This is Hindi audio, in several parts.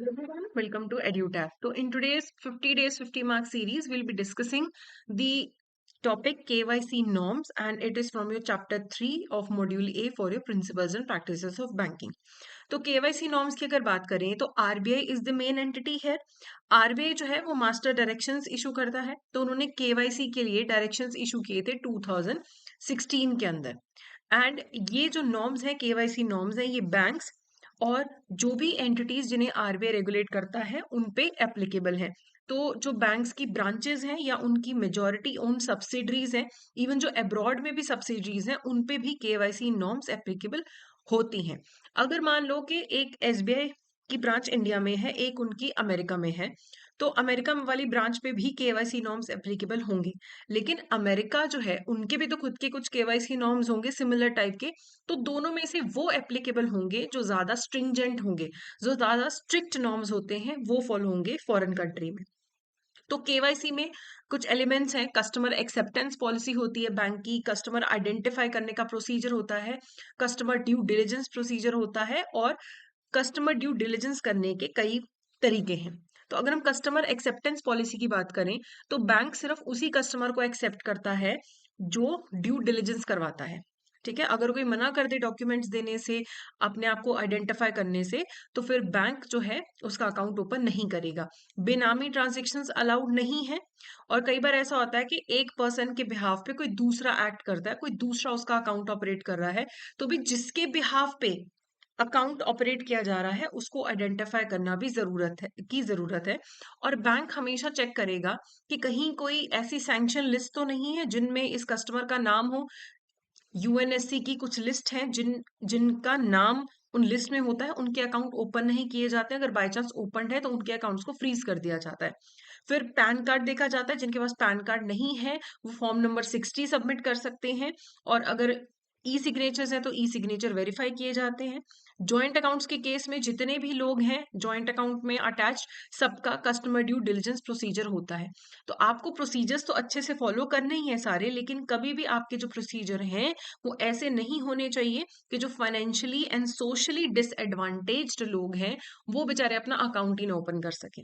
Hello everyone, welcome to EduTap. So in today's 50 days 50 mark series, we'll be discussing the topic KYC norms, and it is from your chapter 3 of module A for your principles and practices of banking. तो KYC नॉर्म्स की अगर बात करें तो RBI is the main entity है। आरबीआई जो है वो मास्टर डायरेक्शंस इशू करता है, तो उन्होंने केवाईसी के लिए डायरेक्शंस इशू किए थे 2016 के अंदर। एंड ये जो नॉर्म्स हैं, केवाईसी नॉर्म्स हैं, ये बैंक्स और जो भी एंटिटीज जिन्हें आरबीआई रेगुलेट करता है उन पे एप्लीकेबल है। तो जो बैंक्स की ब्रांचेस हैं या उनकी मेजॉरिटी ओन सब्सिडरीज हैं, इवन जो अब्रॉड में भी सब्सिडरीज हैं, उन पे भी केवाईसी नॉर्म्स एप्लीकेबल होती हैं। अगर मान लो कि एक एसबीआई की ब्रांच इंडिया में है, एक उनकी अमेरिका में है, तो अमेरिका वाली ब्रांच पे भी केवाईसी नॉर्म्स एप्लीकेबल होंगी। लेकिन अमेरिका जो है उनके भी तो खुद के कुछ केवाईसी नॉर्म्स होंगे सिमिलर टाइप के, तो दोनों में से वो एप्लीकेबल होंगे जो ज्यादा स्ट्रिंजेंट होंगे, जो ज्यादा स्ट्रिक्ट नॉर्म्स होते हैं वो फॉलो होंगे फॉरेन कंट्री में। तो केवाईसी में कुछ एलिमेंट्स हैं। कस्टमर एक्सेप्टेंस पॉलिसी होती है बैंक की, कस्टमर आइडेंटिफाई करने का प्रोसीजर होता है, कस्टमर ड्यू डिलिजेंस प्रोसीजर होता है, और कस्टमर ड्यू डिलिजेंस करने के कई तरीके हैं। तो अगर हम कस्टमर एक्सेप्टेंस पॉलिसी की बात करें तो बैंक सिर्फ उसी कस्टमर को एक्सेप्ट करता है जो ड्यू डिलिजेंस करवाता है। ठीक है, अगर कोई मना कर दे डॉक्यूमेंट्स देने से, अपने आप को आइडेंटिफाई करने से, तो फिर बैंक जो है उसका अकाउंट ओपन नहीं करेगा। बेनामी ट्रांजेक्शन्स अलाउड नहीं है। और कई बार ऐसा होता है कि एक पर्सन के बिहाफ पे कोई दूसरा एक्ट करता है, कोई दूसरा उसका अकाउंट ऑपरेट कर रहा है, तो भी जिसके बिहाफ पे अकाउंट ऑपरेट किया जा रहा है उसको आइडेंटिफाई करना भी जरूरत है। और बैंक हमेशा चेक करेगा कि कहीं कोई ऐसी सैंक्शन लिस्ट तो नहीं है जिनमें इस कस्टमर का नाम हो। यूएनएससी की कुछ लिस्ट है जिनका नाम उन लिस्ट में होता है, उनके अकाउंट ओपन नहीं किए जाते। अगर बाय चांस ओपन है तो उनके अकाउंट्स को फ्रीज कर दिया जाता है। फिर पैन कार्ड देखा जाता है, जिनके पास पैन कार्ड नहीं है वो फॉर्म नंबर 60 सबमिट कर सकते हैं। और अगर ई सिग्नेचर्स हैं तो ई सिग्नेचर वेरीफाई किए जाते हैं। जॉइंट अकाउंट्स के केस में जितने भी लोग हैं जॉइंट अकाउंट में अटैच, सबका कस्टमर ड्यू डिलिजेंस प्रोसीजर होता है। तो आपको प्रोसीजर्स तो अच्छे से फॉलो करने ही है सारे, लेकिन कभी भी आपके जो प्रोसीजर हैं वो ऐसे नहीं होने चाहिए कि जो फाइनेंशियली एंड सोशली डिसएडवांटेज्ड लोग हैं वो बेचारे अपना अकाउंट ही ना ओपन कर सकें।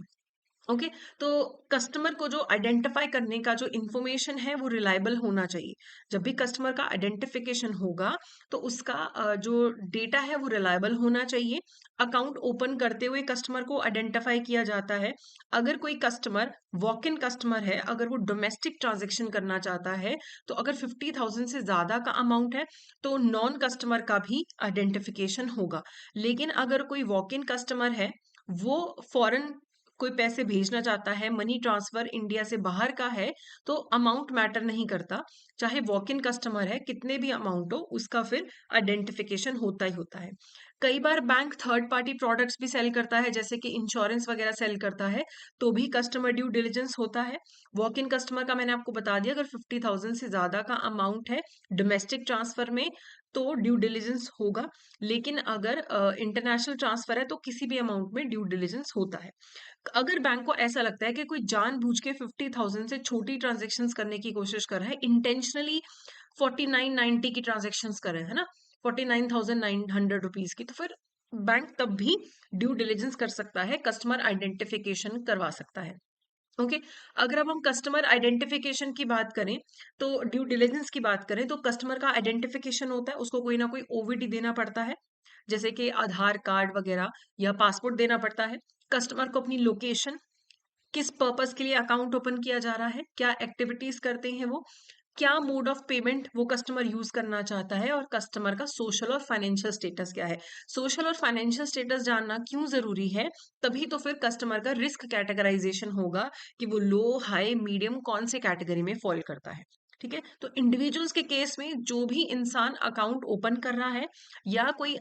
ओके। तो कस्टमर को जो आइडेंटिफाई करने का जो इंफॉर्मेशन है वो रिलायबल होना चाहिए। जब भी कस्टमर का आइडेंटिफिकेशन होगा तो उसका जो डेटा है वो रिलायबल होना चाहिए। अकाउंट ओपन करते हुए कस्टमर को आइडेंटिफाई किया जाता है। अगर कोई कस्टमर वॉक इन कस्टमर है, अगर वो डोमेस्टिक ट्रांजेक्शन करना चाहता है, तो अगर 50,000 से ज्यादा का अमाउंट है तो नॉन कस्टमर का भी आइडेंटिफिकेशन होगा। लेकिन अगर कोई वॉक इन कस्टमर है, वो फॉरेन कोई पैसे भेजना चाहता है, मनी ट्रांसफर इंडिया से बाहर का है, तो अमाउंट मैटर नहीं करता। चाहे वॉक इन कस्टमर है, कितने भी अमाउंट हो, उसका फिर आइडेंटिफिकेशन होता ही होता है। कई बार बैंक थर्ड पार्टी प्रोडक्ट्स भी सेल करता है, जैसे कि इंश्योरेंस वगैरह सेल करता है, तो भी कस्टमर ड्यू डिलिजेंस होता है। वॉक इन कस्टमर का मैंने आपको बता दिया, अगर 50,000 से ज्यादा का अमाउंट है डोमेस्टिक ट्रांसफर में तो ड्यू डिलिजेंस होगा। लेकिन अगर इंटरनेशनल ट्रांसफर है तो किसी भी अमाउंट में ड्यू डिलिजेंस होता है। अगर बैंक को ऐसा लगता है कि कोई जानबूझ के 50,000 से छोटी ट्रांजेक्शन्स करने की कोशिश कर रहा है, इंटेंशनली 4990 की ट्रांजेक्शन्स कर रहे हैं, है ना, 49,900 रुपीज की, तो फिर बैंक तब भी ड्यू डिलिजेंस कर सकता है, कस्टमर आइडेंटिफिकेशन करवा सकता है। ओके। अगर अब हम कस्टमर आइडेंटिफिकेशन की बात करें, तो ड्यू डिलिजेंस की बात करें, तो कस्टमर का आइडेंटिफिकेशन होता है, उसको कोई ना कोई ओवीडी देना पड़ता है, जैसे कि आधार कार्ड वगैरह या पासपोर्ट देना पड़ता है। कस्टमर को अपनी लोकेशन, किस पर्पस के लिए अकाउंट ओपन किया जा रहा है, क्या एक्टिविटीज करते हैं वो, क्या मोड ऑफ पेमेंट वो कस्टमर यूज करना चाहता है, और कस्टमर का सोशल और फाइनेंशियल स्टेटस क्या है। सोशल और फाइनेंशियल स्टेटस जानना क्यों जरूरी है, तभी तो फिर कस्टमर का रिस्क कैटेगराइजेशन होगा कि वो लो, हाई, मीडियम कौन से कैटेगरी में फॉल करता है। ठीक है, तो इंडिविजुअल्स के केस में जो भी इंसान अकाउंट ओपन कर रहा है या कोई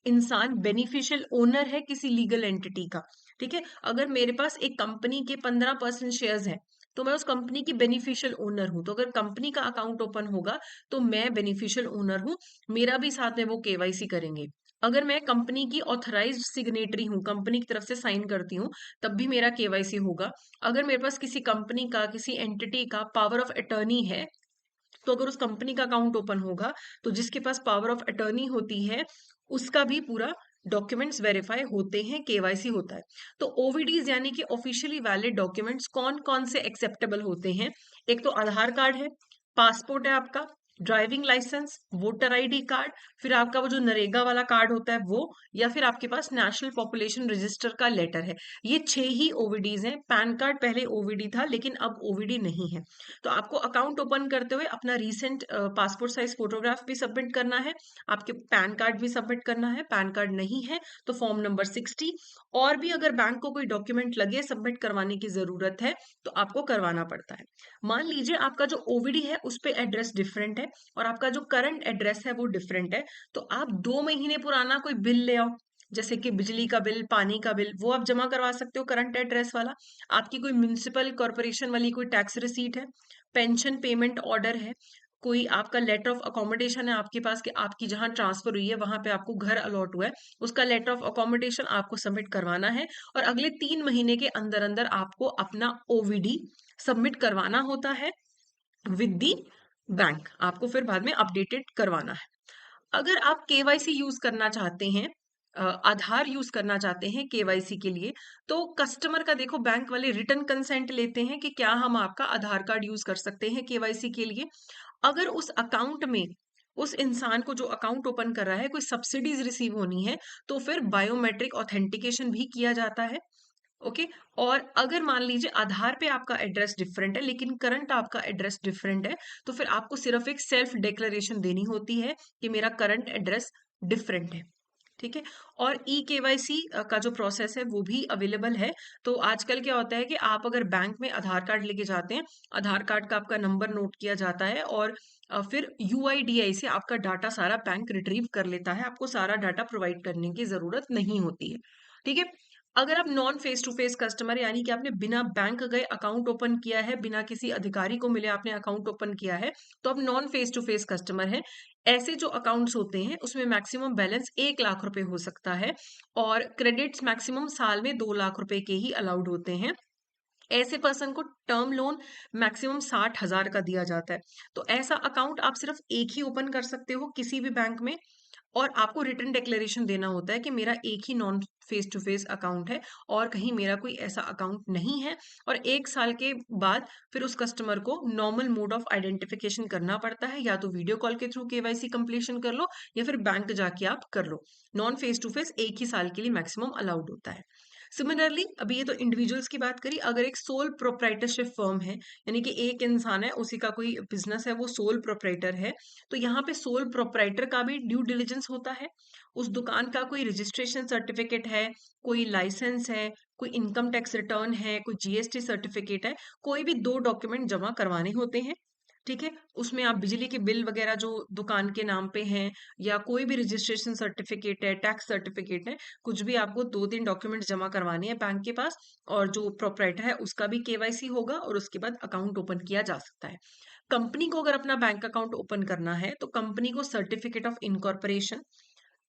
इंसान बेनिफिशियल ओनर है किसी लीगल एंटिटी का, ठीक है, अगर मेरे पास एक कंपनी के 15% शेयर्स हैं तो मैं उस कंपनी की बेनिफिशियल ओनर हूं, तो अगर कंपनी का अकाउंट ओपन होगा तो मैं बेनिफिशियल ओनर हूं, मेरा भी साथ में वो केवाईसी करेंगे। अगर मैं कंपनी की ऑथराइज्ड सिग्नेटरी हूँ, कंपनी की तरफ से साइन करती हूँ, तब भी मेरा केवाईसी होगा। अगर मेरे पास किसी कंपनी का, किसी एंटिटी का पावर ऑफ अटर्नी है, तो अगर उस कंपनी का अकाउंट ओपन होगा तो जिसके पास पावर ऑफ अटर्नी होती है उसका भी पूरा डॉक्यूमेंट्स वेरीफाई होते हैं, केवाईसी होता है। तो ओवीडीज यानी कि ऑफिशियली वैलिड डॉक्यूमेंट्स कौन कौन से एक्सेप्टेबल होते हैं? एक तो आधार कार्ड है, पासपोर्ट है आपका, driving licence, voter ID card, फिर आपका वो जो नरेगा वाला कार्ड होता है वो, या फिर आपके पास नेशनल पॉपुलेशन रजिस्टर का लेटर है। ये 6 ही ओवीडीज हैं। पैन कार्ड पहले ओवीडी था लेकिन अब ओवीडी नहीं है। तो आपको अकाउंट ओपन करते हुए अपना रीसेंट पासपोर्ट साइज फोटोग्राफ भी सबमिट करना है, आपके पैन कार्ड भी सबमिट करना है। पैन कार्ड नहीं है तो फॉर्म नंबर 60, और भी अगर बैंक को कोई डॉक्यूमेंट लगे सबमिट करवाने की जरूरत है तो आपको करवाना पड़ता है। मान लीजिए आपका जो ओवीडी है उस पे एड्रेस डिफरेंट है और आपका जो करंट एड्रेस है वो डिफरेंट है, तो आप 2 महीने पुराना कोई बिल ले आओ, जैसे कि बिजली का बिल, पानी का बिल, वो आप जमा करवा सकते हो करंट एड्रेस वाला। आपकी कोई म्युनिसिपल कॉर्पोरेशन वाली कोई टैक्स रिसीट है, पेंशन पेमेंट ऑर्डर है, कोई आपका लेटर ऑफ अकोमोडेशन है आपके पास कि आपकी जहां ट्रांसफर हुई है वहां पे आपको घर अलॉट हुआ है, उसका लेटर ऑफ अकोमोडेशन आपको सबमिट करवाना है। और अगले 3 महीने के अंदर अंदर आपको अपना ओवीडी सबमिट करवाना होता है विद दी बैंक। आपको फिर बाद में अपडेटेड करवाना है। अगर आप केवाईसी यूज करना चाहते हैं, आधार यूज करना चाहते हैं केवाईसी के लिए, तो कस्टमर का देखो बैंक वाले रिटर्न कंसेंट लेते हैं कि क्या हम आपका आधार कार्ड यूज कर सकते हैं केवाईसी के लिए। अगर उस अकाउंट में उस इंसान को जो अकाउंट ओपन कर रहा है कोई सब्सिडीज रिसीव होनी है तो फिर बायोमेट्रिक ऑथेंटिकेशन भी किया जाता है। ओके। और अगर मान लीजिए आधार पे आपका एड्रेस डिफरेंट है लेकिन करंट आपका एड्रेस डिफरेंट है, तो फिर आपको सिर्फ एक सेल्फ डिक्लेरेशन देनी होती है कि मेरा करंट एड्रेस डिफरेंट है। ठीक है। और ई केवाईसी का जो प्रोसेस है वो भी अवेलेबल है। तो आजकल क्या होता है कि आप अगर बैंक में आधार कार्ड लेके जाते हैं, आधार कार्ड का आपका नंबर नोट किया जाता है और फिर यूआईडीआई से आपका डाटा सारा बैंक रिट्रीव कर लेता है, आपको सारा डाटा प्रोवाइड करने की जरूरत नहीं होती है। ठीक है। अगर आप non face to face customer यानी कि आपने बिना बैंक गए अकाउंट ओपन किया है, बिना किसी अधिकारी को मिले आपने अकाउंट ओपन किया है, तो आप non face to face customer हैं। ऐसे जो अकाउंट्स होते हैं उसमें मैक्सिमम बैलेंस 1 लाख रुपए हो सकता है और क्रेडिट्स मैक्सिमम साल में 2 लाख रुपए के ही अलाउड होते हैं। ऐसे पर्सन को टर्म लोन मैक्सिमम 60,000 का दिया जाता है। तो ऐसा अकाउंट आप सिर्फ एक ही ओपन कर सकते हो किसी भी बैंक में, और आपको रिटर्न डिक्लेरेशन देना होता है कि मेरा एक ही non face to face account है और कहीं मेरा कोई ऐसा अकाउंट नहीं है। और 1 साल के बाद फिर उस कस्टमर को नॉर्मल मोड ऑफ आइडेंटिफिकेशन करना पड़ता है, या तो वीडियो कॉल के थ्रू केवाईसी कंप्लीशन कर लो या फिर बैंक जाके आप कर लो। नॉन फेस टू फेस 1 ही साल के लिए मैक्सिमम अलाउड होता है। सिमिलरली अभी ये तो इंडिविजुअल्स की बात करी, अगर एक सोल प्रोप्राइटरशिप फर्म है यानी कि एक इंसान है उसी का कोई बिजनेस है वो सोल प्रोप्राइटर है, तो यहाँ पे सोल प्रोप्राइटर का भी ड्यू डिलिजेंस होता है। उस दुकान का कोई रजिस्ट्रेशन सर्टिफिकेट है, कोई लाइसेंस है, कोई इनकम टैक्स रिटर्न है, कोई जीएसटी सर्टिफिकेट है, कोई भी 2 डॉक्यूमेंट जमा करवाने होते हैं। ठीक है। उसमें आप बिजली के बिल वगैरह जो दुकान के नाम पे हैं, या कोई भी रजिस्ट्रेशन सर्टिफिकेट है, टैक्स सर्टिफिकेट है, कुछ भी आपको 2-3 डॉक्यूमेंट जमा करवाने हैं बैंक के पास, और जो प्रोप्राइटर है उसका भी केवाईसी होगा और उसके बाद अकाउंट ओपन किया जा सकता है। कंपनी को अगर अपना बैंक अकाउंट ओपन करना है तो कंपनी को certificate of incorporation,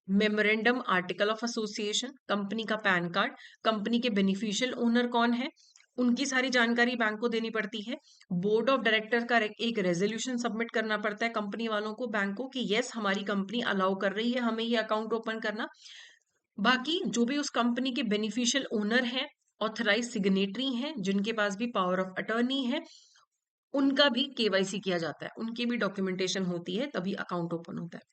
memorandum article of association, company का पैन कार्ड, कंपनी के बेनिफिशियल ओनर कौन है उनकी सारी जानकारी बैंक को देनी पड़ती है। बोर्ड ऑफ डायरेक्टर का एक रेजोल्यूशन सबमिट करना पड़ता है कंपनी वालों को, बैंक को, कि यस हमारी कंपनी अलाउ कर रही है हमें ये अकाउंट ओपन करना। बाकी जो भी उस कंपनी के बेनिफिशियल ओनर हैं, ऑथराइज सिग्नेटरी हैं जिनके पास भी पावर ऑफ अटर्नी है, उनका भी केवाईसी किया जाता है, उनकी भी डॉक्यूमेंटेशन होती है, तभी अकाउंट ओपन होता है।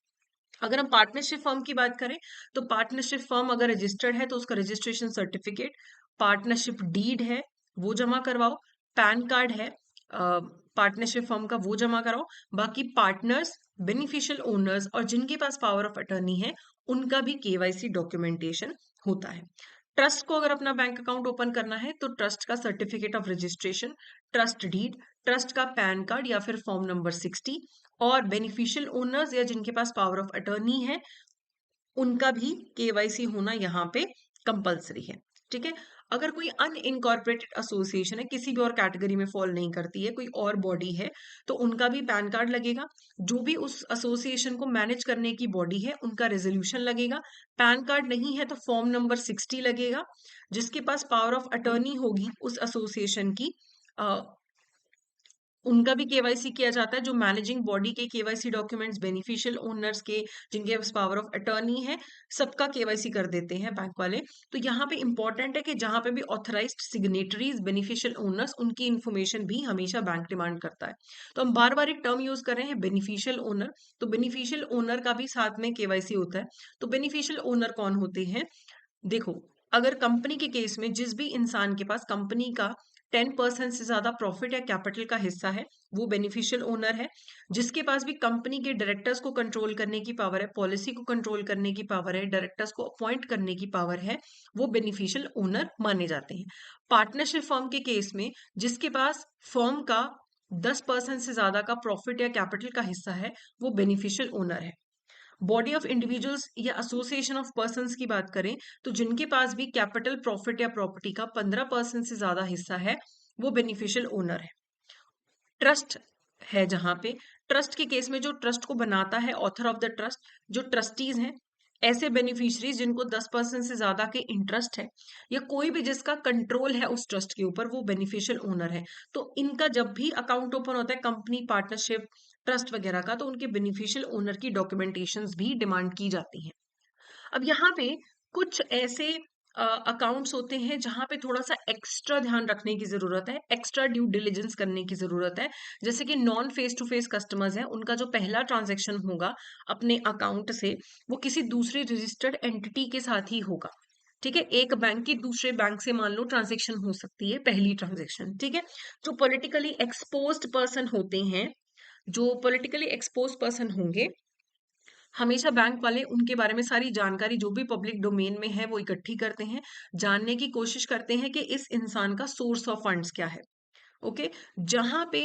अगर हम पार्टनरशिप फर्म की बात करें, तो पार्टनरशिप फर्म अगर रजिस्टर्ड है तो उसका रजिस्ट्रेशन सर्टिफिकेट, पार्टनरशिप डीड है वो जमा करवाओ, पैन कार्ड है पार्टनरशिप फर्म का वो जमा कराओ। बाकी पार्टनर्स, बेनिफिशियल ओनर्स और जिनके पास पावर ऑफ अटर्नी है उनका भी केवाईसी डॉक्यूमेंटेशन होता है। ट्रस्ट को अगर अपना बैंक अकाउंट ओपन करना है तो ट्रस्ट का certificate of registration, trust deed, trust का पैन कार्ड या फिर फॉर्म नंबर 60, और बेनिफिशियल ओनर्स या जिनके पास पावर ऑफ अटर्नी है उनका भी केवाईसी होना यहाँ पे कंपलसरी है। ठीक है। अगर कोई अनइनकॉर्पोरेटेड एसोसिएशन है, किसी भी और कैटेगरी में फॉल नहीं करती है, कोई और बॉडी है, तो उनका भी पैन कार्ड लगेगा। जो भी उस एसोसिएशन को मैनेज करने की बॉडी है उनका रेजोल्यूशन लगेगा। पैन कार्ड नहीं है तो फॉर्म नंबर 60 लगेगा। जिसके पास पावर ऑफ अटर्नी होगी उस एसोसिएशन की, उनका भी केवाईसी किया जाता है। जो मैनेजिंग बॉडी के केवाईसी डॉक्यूमेंट्स, बेनिफिशियल ओनर्स के, जिनके पास पावर ऑफ अटॉर्नी है, सबका केवाईसी कर देते हैं बैंक वाले। तो यहाँ पे इंपॉर्टेंट है कि जहां पे भी ऑथराइज्ड सिग्नेटरीज, बेनिफिशियल ओनर्स, उनकी इंफॉर्मेशन भी हमेशा बैंक डिमांड करता है। तो हम बार बार एक टर्म यूज कर रहे हैं, बेनिफिशियल ओनर। तो बेनिफिशियल ओनर का भी साथ में केवाईसी होता है। तो बेनिफिशियल ओनर कौन होते हैं? देखो, अगर कंपनी के केस में जिस भी इंसान के पास कंपनी का 10% से ज्यादा प्रॉफिट या कैपिटल का हिस्सा है, वो बेनिफिशियल ओनर है। जिसके पास भी कंपनी के डायरेक्टर्स को कंट्रोल करने की पावर है, पॉलिसी को कंट्रोल करने की पावर है, डायरेक्टर्स को अपॉइंट करने की पावर है, वो बेनिफिशियल ओनर माने जाते हैं। पार्टनरशिप फर्म के केस में जिसके पास फर्म का 10% से ज्यादा का प्रॉफिट या कैपिटल का हिस्सा है, वो बेनिफिशियल ओनर है। बॉडी ऑफ इंडिविजुअल्स या एसोसिएशन ऑफ पर्संस की बात करें, तो जिनके पास भी कैपिटल, प्रॉफिट या प्रॉपर्टी का 15% से ज्यादा हिस्सा है, वो बेनिफिशियल ओनर है। ट्रस्ट है जहां पे, ट्रस्ट के केस में जो ट्रस्ट को बनाता है, ऑथर ऑफ द ट्रस्ट, जो ट्रस्टीज हैं, ऐसे बेनिफिशरीज जिनको 10% से ज्यादा के इंटरेस्ट है, या कोई भी जिसका कंट्रोल है उस ट्रस्ट के ऊपर, वो बेनिफिशियल ओनर है। तो इनका जब भी अकाउंट ओपन होता है कंपनी, पार्टनरशिप, ट्रस्ट वगैरह का, तो उनके बेनिफिशियल ओनर की डॉक्यूमेंटेशंस भी डिमांड की जाती हैं। अब यहाँ पे कुछ ऐसे अकाउंट्स होते हैं जहां पे थोड़ा सा एक्स्ट्रा ध्यान रखने की जरूरत है, एक्स्ट्रा ड्यू डिलिजेंस करने की जरूरत है। जैसे कि non face to face customers हैं, उनका जो पहला ट्रांजैक्शन होगा अपने अकाउंट से, वो किसी दूसरी रजिस्टर्ड एंटिटी के साथ ही होगा। ठीक है, एक बैंक की दूसरे बैंक से मान लो ट्रांजेक्शन हो सकती है, पहली ट्रांजेक्शन। ठीक है, जो पॉलिटिकली एक्सपोज्ड पर्सन होते हैं, जो पॉलिटिकली एक्सपोज पर्सन होंगे, हमेशा बैंक वाले उनके बारे में सारी जानकारी जो भी पब्लिक डोमेन में है वो इकट्ठी करते हैं, जानने की कोशिश करते हैं कि इस इंसान का सोर्स ऑफ फंड्स क्या है। ओके, जहां पे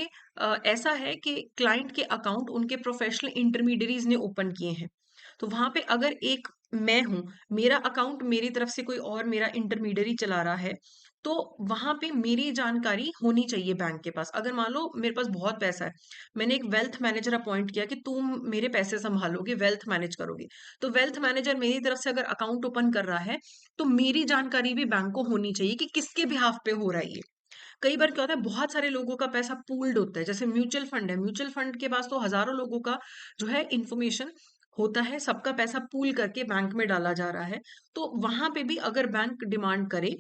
ऐसा है कि क्लाइंट के अकाउंट उनके प्रोफेशनल इंटरमीडियरीज ने ओपन किए हैं, तो वहां पे अगर एक मैं हूं, मेरा अकाउंट मेरी तरफ से कोई और मेरा इंटरमीडियरी चला रहा है, तो वहां पे मेरी जानकारी होनी चाहिए बैंक के पास। अगर मान लो मेरे पास बहुत पैसा है, मैंने एक वेल्थ मैनेजर अपॉइंट किया कि तुम मेरे पैसे संभालोगे, वेल्थ मैनेज करोगे, तो वेल्थ मैनेजर मेरी तरफ से अगर अकाउंट ओपन कर रहा है, तो मेरी जानकारी भी बैंक को होनी चाहिए कि किसके बिहाफ पे हो रहा है ये। कई बार क्या होता है, बहुत सारे लोगों का पैसा पूल्ड होता है, जैसे म्यूचुअल फंड है, म्यूचुअल फंड के पास तो हजारों लोगों का जो है इंफॉर्मेशन होता है, सबका पैसा पूल करके बैंक में डाला जा रहा है। तो वहां पे भी अगर बैंक डिमांड करे,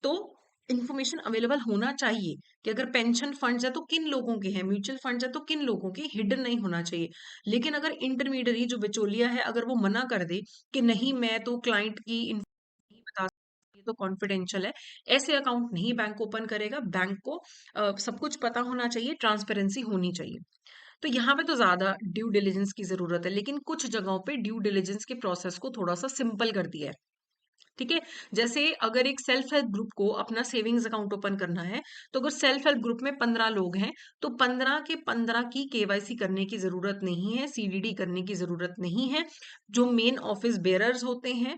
तो इंफॉर्मेशन अवेलेबल होना चाहिए कि अगर पेंशन फंड्स है तो किन लोगों के हैं, म्यूचुअल फंड्स है तो किन लोगों के, हिडन नहीं होना चाहिए। लेकिन अगर इंटरमीडियरी जो बिचौलिया है, अगर वो मना कर दे कि नहीं मैं तो क्लाइंट की नहीं बता सकती, ये तो कॉन्फिडेंशियल है, ऐसे अकाउंट नहीं बैंक ओपन करेगा। बैंक को सब कुछ पता होना चाहिए, ट्रांसपेरेंसी होनी चाहिए। तो यहाँ पे तो ज्यादा ड्यू डिलिजेंस की जरूरत है, लेकिन कुछ जगहों पे ड्यू डिलिजेंस के प्रोसेस को थोड़ा सा सिंपल कर दिया है। ठीक है, जैसे अगर एक सेल्फ हेल्प ग्रुप को अपना सेविंग्स अकाउंट ओपन करना है, तो अगर सेल्फ हेल्प ग्रुप में 15 लोग हैं, तो 15 के 15 की केवाईसी करने की जरूरत नहीं है, सीडीडी करने की जरूरत नहीं है। जो मेन ऑफिस बेरर्स होते हैं,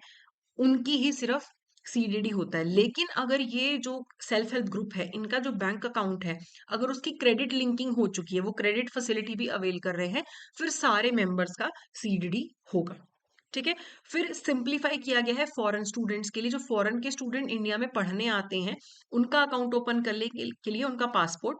उनकी ही सिर्फ सीडीडी होता है। लेकिन अगर ये जो सेल्फ हेल्प ग्रुप है, इनका जो बैंक अकाउंट है, अगर उसकी क्रेडिट लिंकिंग हो चुकी है, वो क्रेडिट फैसिलिटी भी अवेल कर रहे हैं, फिर सारे मेंबर्स का सीडीडी होगा। ठीक है, फिर सिंप्लीफाई किया गया है फॉरेन स्टूडेंट्स के लिए। जो फॉरेन के स्टूडेंट इंडिया में पढ़ने आते हैं, उनका अकाउंट ओपन करने के लिए उनका पासपोर्ट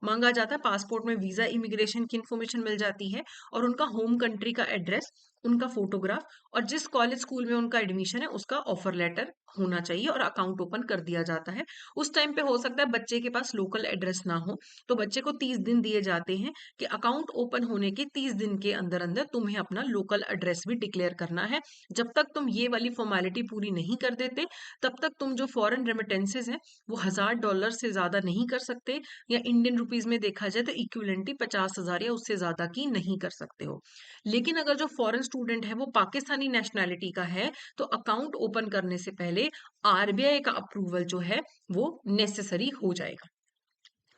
मांगा जाता है। पासपोर्ट में वीजा, इमिग्रेशन की इन्फॉर्मेशन मिल जाती है, और उनका होम कंट्री का एड्रेस, उनका फोटोग्राफ, और जिस कॉलेज स्कूल में उनका एडमिशन है उसका ऑफर लेटर होना चाहिए, और अकाउंट ओपन कर दिया जाता है। उस टाइम पे हो सकता है बच्चे के पास लोकल एड्रेस ना हो, तो बच्चे को 30 दिन दिए जाते हैं कि अकाउंट ओपन होने के 30 दिन के अंदर अंदर तुम्हें अपना लोकल एड्रेस भी डिक्लेयर करना है। जब तक तुम ये वाली फॉर्मेलिटी पूरी नहीं कर देते, तब तक तुम जो फॉरेन रेमिटेंसेज हैं वो $1000 से ज्यादा नहीं कर सकते, या इंडियन रुपीज में देखा जाए तो इक्विवेलेंटली 50,000 या उससे ज्यादा की नहीं कर सकते हो। लेकिन अगर जो फॉरेन स्टूडेंट है वो पाकिस्तानी नेशनैलिटी का है, तो अकाउंट ओपन करने से पहले आरबीआई का अप्रूवल जो है वो नेसेसरी हो जाएगा।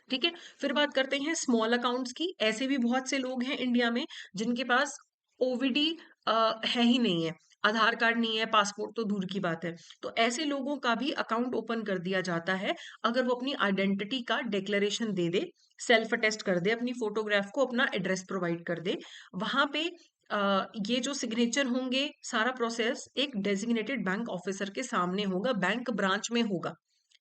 ठीक है, फिर बात करते हैं स्मॉल अकाउंट्स की। ऐसे भी बहुत से लोग हैं इंडिया में जिनके पास ओवीडी है ही नहीं है, आधार कार्ड नहीं है, पासपोर्ट तो दूर की बात है। तो ऐसे लोगों का भी अकाउंट ओपन कर दिया जाता है, अगर वो अपनी आइडेंटिटी का डिक्लेरेशन दे दे, सेल्फ अटेस्ट कर दे, अपनी फोटोग्राफ को, अपना एड्रेस प्रोवाइड कर दे। वहां पे ये जो सिग्नेचर होंगे, सारा प्रोसेस एक डेजिग्नेटेड बैंक ऑफिसर के सामने होगा, बैंक ब्रांच में होगा।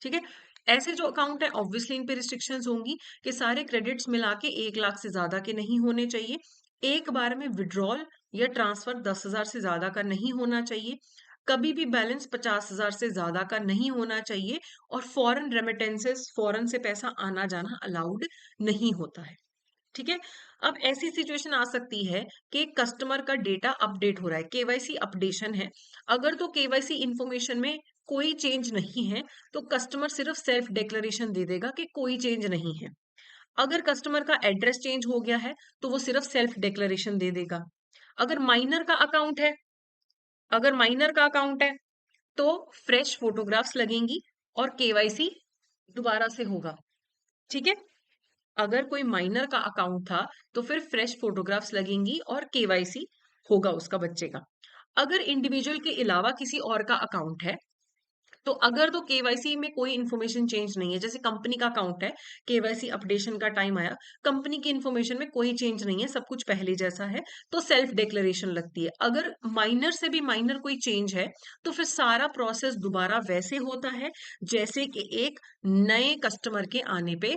ठीक है, ऐसे जो अकाउंट है ऑब्वियसली इन पे रिस्ट्रिक्शंस होंगी कि सारे क्रेडिट्स मिला के 1 लाख से ज्यादा के नहीं होने चाहिए। एक बार में विड्रॉल या ट्रांसफर 10,000 से ज्यादा का नहीं होना चाहिए। कभी भी बैलेंस 50,000 से ज्यादा का नहीं होना चाहिए। और फॉरेन रेमिटेंसेस, फॉरेन से पैसा आना जाना अलाउड नहीं होता है। ठीक है। अब ऐसी सिचुएशन आ सकती है कि कस्टमर का डेटा अपडेट हो रहा है, केवाईसी अपडेशन है। अगर तो केवाईसी इंफॉर्मेशन में कोई चेंज नहीं है तो कस्टमर सिर्फ सेल्फ डिक्लेरेशन दे देगा कि कोई चेंज नहीं है। अगर कस्टमर का एड्रेस चेंज हो गया है तो वो सिर्फ सेल्फ डिक्लेरेशन दे देगा। अगर माइनर का अकाउंट है अगर माइनर का अकाउंट है तो फ्रेश फोटोग्राफ्स लगेंगी और केवाईसी दोबारा से होगा। ठीक है। अगर कोई माइनर का अकाउंट था तो फिर फ्रेश फोटोग्राफ्स लगेंगी और केवाईसी होगा उसका बच्चे का। अगर इंडिविजुअल के अलावा किसी और का अकाउंट है तो अगर तो केवाईसी में कोई इन्फॉर्मेशन चेंज नहीं है, जैसे कंपनी का अकाउंट है, केवाईसी अपडेशन का टाइम आया, कंपनी की इन्फॉर्मेशन में कोई चेंज नहीं है, सब कुछ पहले जैसा है, तो सेल्फ डिक्लेरेशन लगती है। अगर माइनर से भी माइनर कोई चेंज है तो फिर सारा प्रोसेस दोबारा वैसे होता है जैसे कि एक नए कस्टमर के आने पे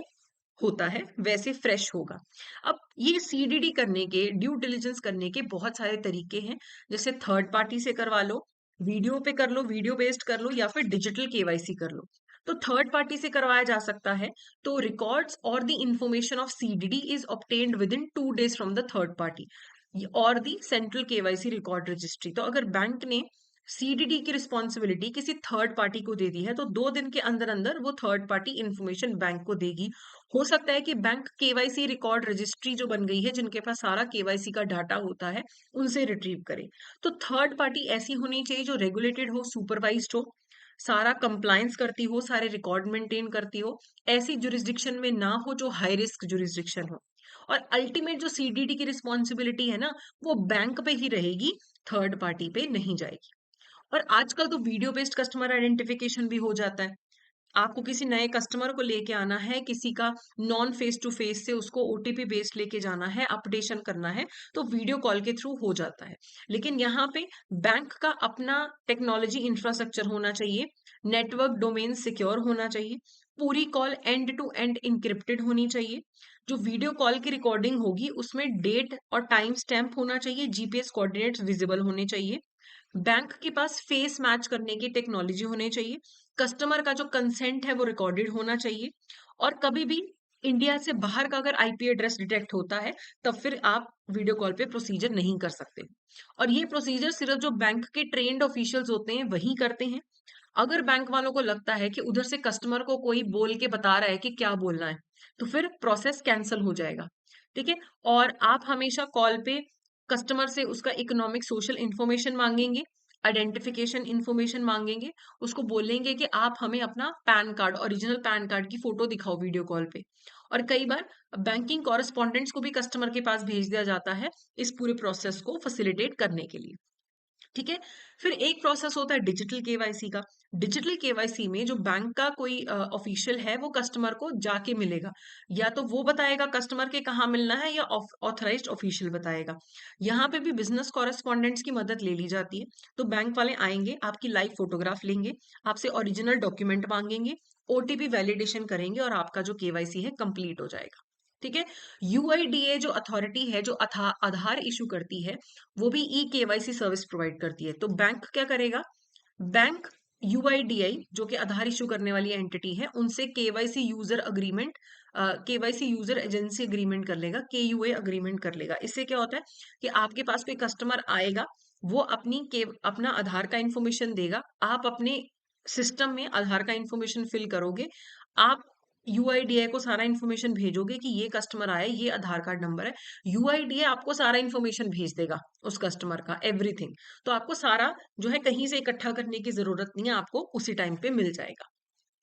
होता है, वैसे फ्रेश होगा। अब ये सीडीडी करने के, ड्यू डिलिजेंस करने के बहुत सारे तरीके हैं। जैसे थर्ड पार्टी से करवा लो, वीडियो पे कर लो, वीडियो बेस्ड कर लो, या फिर डिजिटल केवाईसी कर लो। तो थर्ड पार्टी से करवाया जा सकता है। तो रिकॉर्ड्स और the information of CDD is obtained within 2 days from the third party और the central KYC record registry. तो अगर बैंक ने सीडीडी की रिस्पॉन्सिबिलिटी किसी थर्ड पार्टी को दे दी है तो 2 दिन के अंदर अंदर वो थर्ड पार्टी इंफॉर्मेशन बैंक को देगी। हो सकता है कि बैंक केवाईसी रिकॉर्ड रजिस्ट्री जो बन गई है, जिनके पास सारा केवाईसी का डाटा होता है, उनसे रिट्रीव करे। तो थर्ड पार्टी ऐसी होनी चाहिए जो रेगुलेटेड हो, सुपरवाइज्ड हो, सारा कंप्लायंस करती हो, सारे रिकॉर्ड मेंटेन करती हो। ऐसी जुरिस्डिक्शन में ना हो जो हाई रिस्क जुरिस्डिक्शन हो। और अल्टीमेट जो सीडीडी की रिस्पॉन्सिबिलिटी है ना, वो बैंक पे ही रहेगी, थर्ड पार्टी पे नहीं जाएगी। और आजकल तो वीडियो बेस्ड कस्टमर आइडेंटिफिकेशन भी हो जाता है। आपको किसी नए कस्टमर को लेके आना है, किसी का नॉन फेस टू फेस से उसको ओटीपी बेस्ड लेके जाना है, अपडेशन करना है, तो वीडियो कॉल के थ्रू हो जाता है। लेकिन यहाँ पे बैंक का अपना टेक्नोलॉजी इंफ्रास्ट्रक्चर होना चाहिए, नेटवर्क डोमेन सिक्योर होना चाहिए, पूरी call end to end encrypted होनी चाहिए। जो वीडियो कॉल की रिकॉर्डिंग होगी उसमें डेट और टाइम स्टैम्प होना चाहिए, जीपीएस कोऑर्डिनेट्स विजिबल होने चाहिए। बैंक के पास फेस मैच करने की टेक्नोलॉजी होनी चाहिए। कस्टमर का जो कंसेंट है वो रिकॉर्डेड होना चाहिए। और कभी भी इंडिया से बाहर का अगर आईपी एड्रेस डिटेक्ट होता है तब फिर आप वीडियो कॉल पे प्रोसीजर नहीं कर सकते। और ये प्रोसीजर सिर्फ जो बैंक के ट्रेन्ड ऑफिशियल्स होते हैं वही करते हैं। अगर बैंक वालों को लगता है कि उधर से कस्टमर को कोई बोल के बता रहा है कि क्या बोलना है तो फिर प्रोसेस कैंसिल हो जाएगा। ठीक है। और आप हमेशा कॉल पे कस्टमर से उसका इकोनॉमिक सोशल इंफॉर्मेशन मांगेंगे, आइडेंटिफिकेशन इंफॉर्मेशन मांगेंगे, उसको बोलेंगे कि आप हमें अपना pan card, original pan card की फोटो दिखाओ वीडियो कॉल पे। और कई बार बैंकिंग कॉरेस्पॉन्डेंट्स को भी कस्टमर के पास भेज दिया जाता है इस पूरे प्रोसेस को फैसिलिटेट करने के लिए। ठीक है। फिर एक प्रोसेस होता है डिजिटल केवाईसी का। डिजिटल केवाईसी में जो बैंक का कोई ऑफिशियल है वो कस्टमर को जाके मिलेगा, या तो वो बताएगा कस्टमर के कहाँ मिलना है या ऑथराइज्ड ऑफिशियल बताएगा। यहाँ पे भी बिजनेस कॉरेस्पॉन्डेंट्स की मदद ले ली जाती है। तो बैंक वाले आएंगे, आपकी लाइव फोटोग्राफ लेंगे, आपसे ओरिजिनल डॉक्यूमेंट मांगेंगे, ओटीपी वैलिडेशन करेंगे और आपका जो केवाईसी है कंप्लीट हो जाएगा। ठीक है। यूआईडीए जो अथॉरिटी है जो आधार इशू करती है, वो भी ई केवाईसी सर्विस प्रोवाइड करती है। तो बैंक क्या करेगा, बैंक यूआईडीआई जो कि आधार इशू करने वाली एंटिटी है उनसे KYC user agreement, KYC user agency agreement कर लेगा, केयूए अग्रीमेंट कर लेगा। इससे क्या होता है कि आपके पास कोई कस्टमर आएगा, वो अपना आधार का इंफॉर्मेशन देगा, आप अपने सिस्टम में आधार का इंफॉर्मेशन फिल करोगे, आप यूआईडीआई को सारा इंफॉर्मेशन भेजोगे कि ये कस्टमर आया, ये आधार कार्ड नंबर है। यूआईडीआई आपको सारा इंफॉर्मेशन भेज देगा उस कस्टमर का, एवरीथिंग। तो आपको सारा जो है कहीं से इकट्ठा करने की जरूरत नहीं है, आपको उसी टाइम पे मिल जाएगा।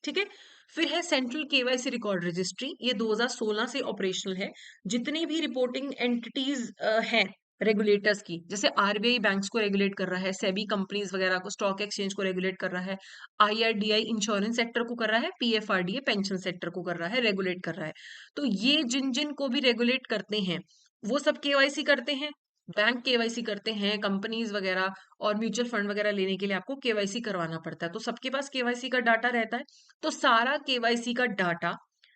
ठीक है। फिर है सेंट्रल केवाईसी रिकॉर्ड रजिस्ट्री, ये 2016 से ऑपरेशनल है। जितनी भी रिपोर्टिंग एंटिटीज हैं रेगुलेटर्स की, जैसे आरबीआई बैंक्स को रेगुलेट कर रहा है, सेबी कंपनीज वगैरह को, स्टॉक एक्सचेंज को रेगुलेट कर रहा है, आईआरडीआई इंश्योरेंस सेक्टर को कर रहा है, पीएफआरडीए पेंशन सेक्टर को कर रहा है, रेगुलेट कर रहा है। तो ये जिन जिन को भी रेगुलेट करते हैं वो सब केवाईसी करते हैं। बैंक केवाईसी करते हैं, कंपनीज वगैरह और म्यूचुअल फंड वगैरह लेने के लिए आपको केवाईसी करवाना पड़ता है, तो सबके पास केवाईसी का डाटा रहता है। तो सारा केवाईसी का डाटा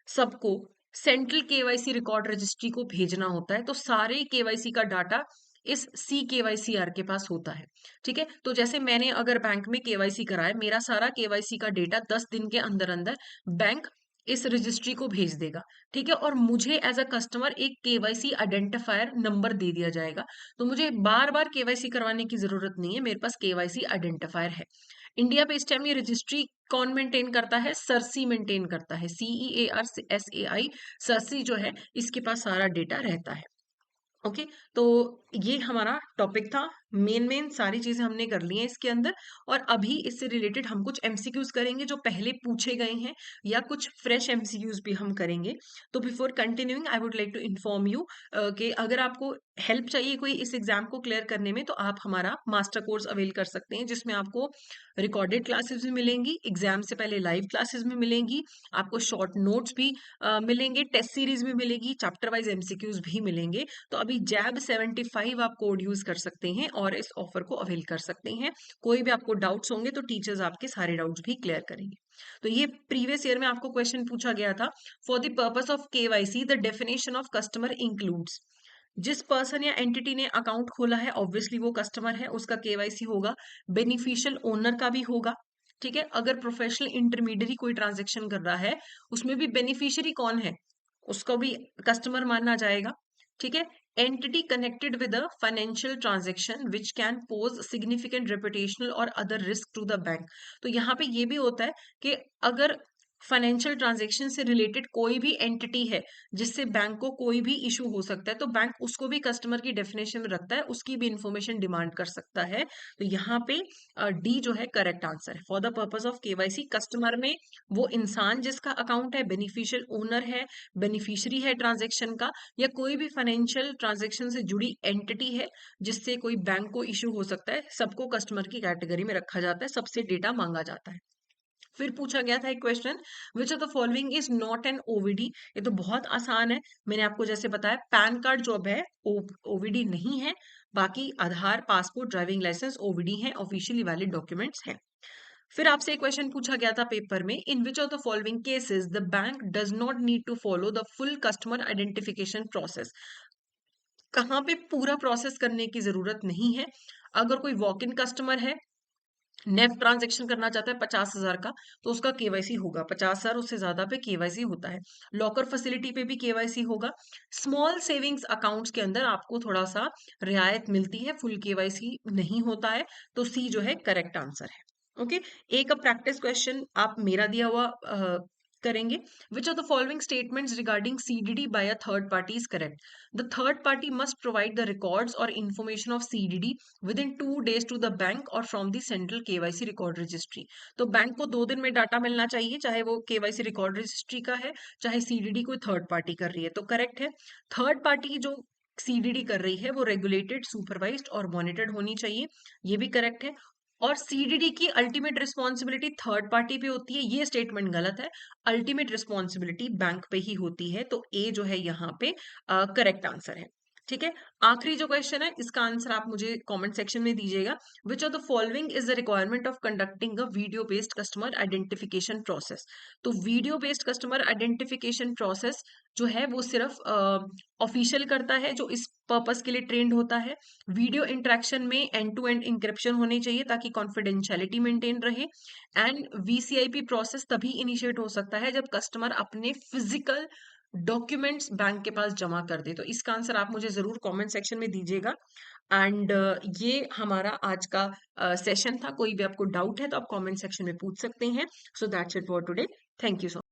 सबको सेंट्रल केवाईसी रिकॉर्ड रजिस्ट्री को भेजना होता है। तो सारे केवाईसी का डाटा इस सी केवाईसीआर के पास होता है। ठीक है, तो जैसे मैंने अगर बैंक में केवाईसी कराया, मेरा सारा केवाईसी का डेटा 10 दिन के अंदर अंदर बैंक इस रजिस्ट्री को भेज देगा। ठीक है, और मुझे एज अ कस्टमर एक केवाईसी आइडेंटिफायर नंबर दे दिया जाएगा। तो मुझे बार बार केवाईसी करवाने की जरूरत नहीं है, मेरे पास केवाईसी आइडेंटिफायर है। इंडिया पे इस टाइम ये रजिस्ट्री कौन मेंटेन करता है? सरसी मेंटेन करता है, CEARSAI। सरसी जो है इसके पास सारा डेटा रहता है। ओके, तो ये हमारा टॉपिक था। मेन सारी चीजें हमने कर ली हैं इसके अंदर। और अभी इससे रिलेटेड हम कुछ एमसीक्यूज करेंगे जो पहले पूछे गए हैं, या कुछ फ्रेश एमसीक्यूज भी हम करेंगे। तो before continuing I would like to inform you कि अगर आपको हेल्प चाहिए कोई इस एग्जाम को क्लियर करने में, तो आप हमारा मास्टर कोर्स अवेल कर सकते हैं, जिसमें आपको रिकॉर्डेड क्लासेस भी मिलेंगी, एग्जाम से पहले लाइव क्लासेस भी मिलेंगी, आपको शॉर्ट नोट्स भी मिलेंगे, टेस्ट सीरीज भी मिलेगी, चैप्टर वाइज एमसीक्यूज भी मिलेंगे। तो अभी जैब 75 आप कोड यूज कर सकते हैं और इस ऑफर को अवेल कर सकते हैं। कोई भी आपको डाउट्स होंगे तो टीचर्स आपके सारे डाउट्स भी क्लियर करेंगे। तो ये प्रीवियस ईयर में आपको क्वेश्चन पूछा गया था। For the purpose of KYC the definition of customer includes. जिस पर्सन या एंटिटी ने अकाउंट खोला है, ऑब्वियसली वो कस्टमर है, उसका केवाईसी होगा। बेनिफिशियल ओनर का भी होगा। ठीक है, अगर प्रोफेशनल इंटरमीडियरी कोई ट्रांजेक्शन कर रहा है, उसमें भी बेनिफिशियरी कौन है, उसको भी कस्टमर माना जाएगा। ठीक है, entity connected with a financial transaction which can pose significant reputational और other risk to the bank. तो यहाँ पे ये भी होता है कि अगर फाइनेंशियल ट्रांजेक्शन से रिलेटेड कोई भी एंटिटी है जिससे बैंक को कोई भी इशू हो सकता है, तो बैंक उसको भी कस्टमर की डेफिनेशन में रखता है, उसकी भी इंफॉर्मेशन डिमांड कर सकता है। तो यहाँ पे डी जो है करेक्ट आंसर है। For the purpose of KYC customer में वो इंसान जिसका अकाउंट है, बेनिफिशियल ओनर है, बेनिफिशियरी है ट्रांजेक्शन का, या कोई भी फाइनेंशियल ट्रांजेक्शन से जुड़ी एंटिटी है जिससे कोई बैंक को इशू हो सकता है, सबको कस्टमर की कैटेगरी में रखा जाता है, सबसे डेटा मांगा जाता है। फिर पूछा गया था एक question, which of the following is not an OVD. ये तो बहुत आसान है, मैंने आपको जैसे बताया पैन कार्ड जो है ओवीडी नहीं है, बाकी आधार, पासपोर्ट, ड्राइविंग लाइसेंस ओवीडी है, ऑफिशियली वैलिड डॉक्यूमेंट्स हैं। फिर आपसे एक क्वेश्चन पूछा गया था पेपर में, in which of the following cases the bank does not need to follow the full customer identification process. कहाँ पे पूरा प्रोसेस करने की जरूरत नहीं है। अगर कोई वॉक इन कस्टमर है, नेफ्ट ट्रांजेक्शन करना चाहता है 50,000 का, तो उसका केवाईसी होगा। 50,000 उससे ज्यादा पे केवाईसी होता है। लॉकर फैसिलिटी पे भी केवाईसी होगा। स्मॉल सेविंग्स अकाउंट्स के अंदर आपको थोड़ा सा रियायत मिलती है, फुल केवाईसी नहीं होता है। तो सी जो है करेक्ट आंसर है। ओके, एक अब प्रैक्टिस क्वेश्चन आप मेरा दिया हुआ करेंगे। Which of the following statements regarding CDD by a third party is correct. The third party must provide the records और information of CDD within 2 days to the bank और from the central KYC record registry. तो बैंक को 2 दिन में डाटा मिलना चाहिए, चाहे वो केवाईसी रिकॉर्ड रजिस्ट्री का है, चाहे सीडीडी कोई थर्ड पार्टी कर रही है। तो करेक्ट है। थर्ड पार्टी जो सीडीडी कर रही है वो रेगुलेटेड, सुपरवाइज्ड और मॉनिटर्ड होनी चाहिए, ये भी करेक्ट है। और सीडीडी की अल्टीमेट रिस्पॉन्सिबिलिटी थर्ड पार्टी पे होती है, ये स्टेटमेंट गलत है। अल्टीमेट रिस्पॉन्सिबिलिटी बैंक पे ही होती है। तो ए जो है यहाँ पे करेक्ट आंसर है। ठीक है, आखिरी जो क्वेश्चन है इसका आंसर आप मुझे कमेंट सेक्शन में दीजिएगा। Which of the following is the requirement of conducting a video based customer identification process. तो video based customer identification process जो है वो सिर्फ ऑफिशियल करता है जो इस पर्पस के लिए ट्रेंड होता है। वीडियो इंटरेक्शन में एंड टू एंड इंक्रिप्शन होनी चाहिए ताकि कॉन्फिडेंशियलिटी मेंटेन रहे। एंड वीसीआईपी प्रोसेस तभी इनिशिएट हो सकता है जब कस्टमर अपने फिजिकल डॉक्यूमेंट्स बैंक के पास जमा कर दे। तो इसका आंसर आप मुझे जरूर कमेंट सेक्शन में दीजिएगा। एंड ये हमारा आज का सेशन था। कोई भी आपको डाउट है तो आप कमेंट सेक्शन में पूछ सकते हैं। So that's it for today. Thank you so